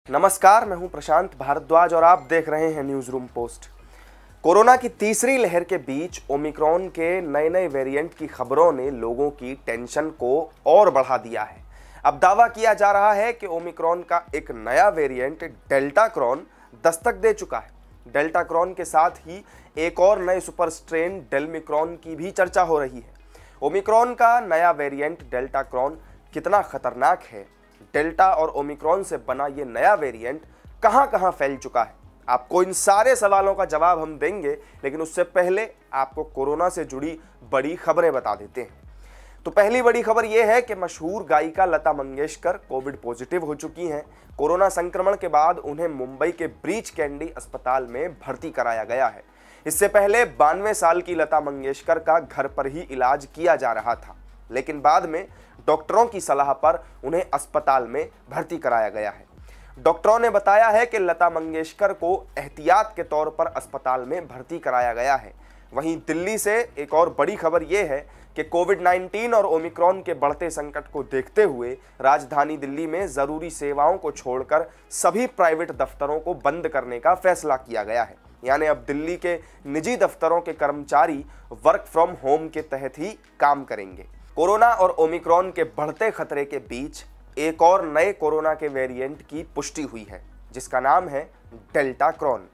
नमस्कार, मैं हूं प्रशांत भारद्वाज और आप देख रहे हैं न्यूज़ रूम पोस्ट। कोरोना की तीसरी लहर के बीच ओमिक्रॉन के नए नए वेरिएंट की खबरों ने लोगों की टेंशन को और बढ़ा दिया है। अब दावा किया जा रहा है कि ओमिक्रॉन का एक नया वेरिएंट डेल्टा क्रॉन दस्तक दे चुका है। डेल्टा क्रॉन के साथ ही एक और नए सुपर स्ट्रेन डेल्मिक्रॉन की भी चर्चा हो रही है। ओमिक्रॉन का नया वेरिएंट डेल्टा क्रॉन कितना खतरनाक है, डेल्टा और ओमिक्रॉन से बना ये नया वेरिएंट कहां कहां फैल चुका है, आपको इन सारे सवालों का जवाब हम देंगे। लेकिन उससे पहले आपको कोरोना से जुड़ी बड़ी खबरें बता देते हैं। तो पहली बड़ी खबर यह है कि मशहूर गायिका लता मंगेशकर कोविड पॉजिटिव हो चुकी हैं। कोरोना संक्रमण के बाद उन्हें मुंबई के ब्रीच कैंडी अस्पताल में भर्ती कराया गया है। इससे पहले 92 साल की लता मंगेशकर का घर पर ही इलाज किया जा रहा था, लेकिन बाद में डॉक्टरों की सलाह पर उन्हें अस्पताल में भर्ती कराया गया है। डॉक्टरों ने बताया है कि लता मंगेशकर को एहतियात के तौर पर अस्पताल में भर्ती कराया गया है। वहीं दिल्ली से एक और बड़ी खबर यह है कि कोविड-19 और ओमिक्रॉन के बढ़ते संकट को देखते हुए राजधानी दिल्ली में ज़रूरी सेवाओं को छोड़कर सभी प्राइवेट दफ्तरों को बंद करने का फैसला किया गया है। यानी अब दिल्ली के निजी दफ्तरों के कर्मचारी वर्क फ्रॉम होम के तहत ही काम करेंगे। कोरोना और ओमिक्रॉन के बढ़ते खतरे के बीच एक और नए कोरोना के वेरिएंट की पुष्टि हुई है, जिसका नाम है डेल्टा क्रॉन।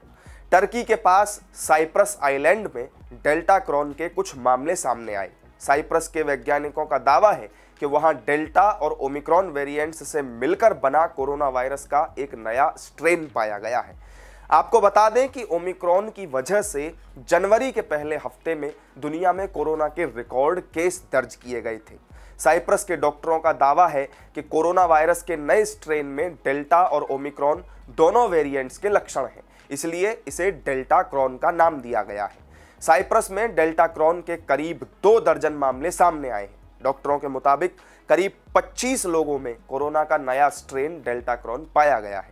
टर्की के पास साइप्रस आइलैंड में डेल्टा क्रॉन के कुछ मामले सामने आए। साइप्रस के वैज्ञानिकों का दावा है कि वहां डेल्टा और ओमिक्रॉन वेरिएंट्स से मिलकर बना कोरोना वायरस का एक नया स्ट्रेन पाया गया है। आपको बता दें कि ओमिक्रॉन की वजह से जनवरी के पहले हफ्ते में दुनिया में कोरोना के रिकॉर्ड केस दर्ज किए गए थे। साइप्रस के डॉक्टरों का दावा है कि कोरोना वायरस के नए स्ट्रेन में डेल्टा और ओमिक्रॉन दोनों वेरिएंट्स के लक्षण हैं, इसलिए इसे डेल्टा क्रॉन का नाम दिया गया है। साइप्रस में डेल्टा क्रॉन के करीब 2 दर्जन मामले सामने आए हैं। डॉक्टरों के मुताबिक करीब 25 लोगों में कोरोना का नया स्ट्रेन डेल्टा क्रॉन पाया गया है।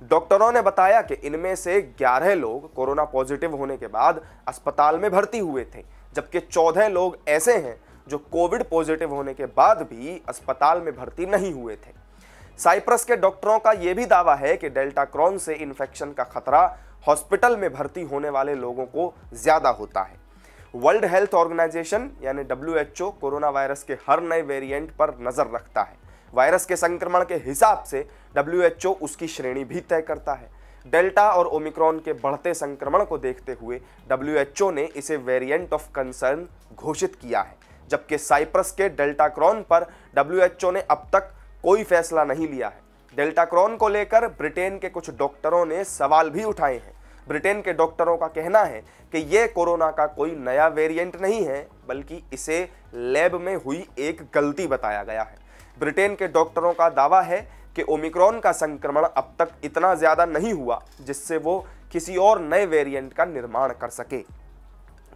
डॉक्टरों ने बताया कि इनमें से 11 लोग कोरोना पॉजिटिव होने के बाद अस्पताल में भर्ती हुए थे, जबकि 14 लोग ऐसे हैं जो कोविड पॉजिटिव होने के बाद भी अस्पताल में भर्ती नहीं हुए थे। साइप्रस के डॉक्टरों का यह भी दावा है कि डेल्टा क्रॉन से इन्फेक्शन का खतरा हॉस्पिटल में भर्ती होने वाले लोगों को ज्यादा होता है। वर्ल्ड हेल्थ ऑर्गेनाइजेशन यानी WHO कोरोना वायरस के हर नए वेरिएंट पर नजर रखता है। वायरस के संक्रमण के हिसाब से WHO उसकी श्रेणी भी तय करता है। डेल्टा और ओमिक्रॉन के बढ़ते संक्रमण को देखते हुए WHO ने इसे वेरिएंट ऑफ कंसर्न घोषित किया है, जबकि साइप्रस के डेल्टा क्रॉन पर WHO ने अब तक कोई फैसला नहीं लिया है। डेल्टा क्रॉन को लेकर ब्रिटेन के कुछ डॉक्टरों ने सवाल भी उठाए हैं। ब्रिटेन के डॉक्टरों का कहना है कि यह कोरोना का कोई नया वेरिएंट नहीं है, बल्कि इसे लैब में हुई एक गलती बताया गया है। ब्रिटेन के डॉक्टरों का दावा है कि ओमिक्रॉन का संक्रमण अब तक इतना ज्यादा नहीं हुआ जिससे वो किसी और नए वेरिएंट का निर्माण कर सके।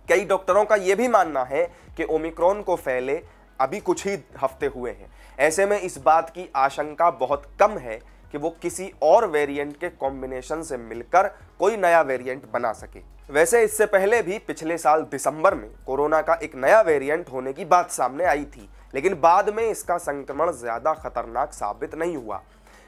कई डॉक्टरों का यह भी मानना है कि ओमिक्रॉन को फैले अभी कुछ ही हफ्ते हुए हैं। ऐसे में इस बात की आशंका बहुत कम है कि वो किसी और वेरिएंट के कॉम्बिनेशन से मिलकर कोई नया वेरिएंट बना सके। वैसे इससे पहले भी पिछले साल दिसंबर में कोरोना का एक नया वेरिएंट होने की बात सामने आई थी, लेकिन बाद में इसका संक्रमण ज्यादा खतरनाक साबित नहीं हुआ।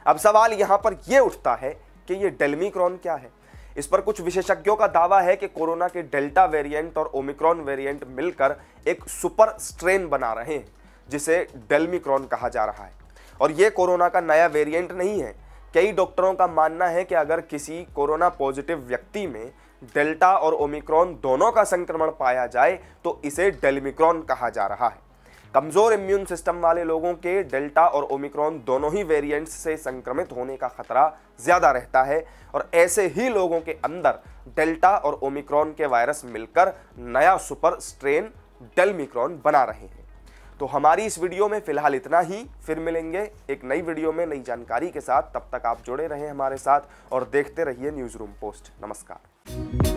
अब सवाल यहाँ पर यह उठता है कि ये डेल्मिक्रॉन क्या है। इस पर कुछ विशेषज्ञों का दावा है कि कोरोना के डेल्टा वेरिएंट और ओमिक्रॉन वेरिएंट मिलकर एक सुपर स्ट्रेन बना रहे हैं, जिसे डेल्मिक्रॉन कहा जा रहा है। और ये कोरोना का नया वेरिएंट नहीं है। कई डॉक्टरों का मानना है कि अगर किसी कोरोना पॉजिटिव व्यक्ति में डेल्टा और ओमिक्रॉन दोनों का संक्रमण पाया जाए तो इसे डेल्मिक्रॉन कहा जा रहा है। कमजोर इम्यून सिस्टम वाले लोगों के डेल्टा और ओमिक्रॉन दोनों ही वेरिएंट्स से संक्रमित होने का खतरा ज्यादा रहता है, और ऐसे ही लोगों के अंदर डेल्टा और ओमिक्रॉन के वायरस मिलकर नया सुपर स्ट्रेन डेल्मिक्रॉन बना रहे हैं। तो हमारी इस वीडियो में फिलहाल इतना ही। फिर मिलेंगे एक नई वीडियो में नई जानकारी के साथ। तब तक आप जुड़े रहें हमारे साथ और देखते रहिए न्यूज़ रूम पोस्ट। नमस्कार।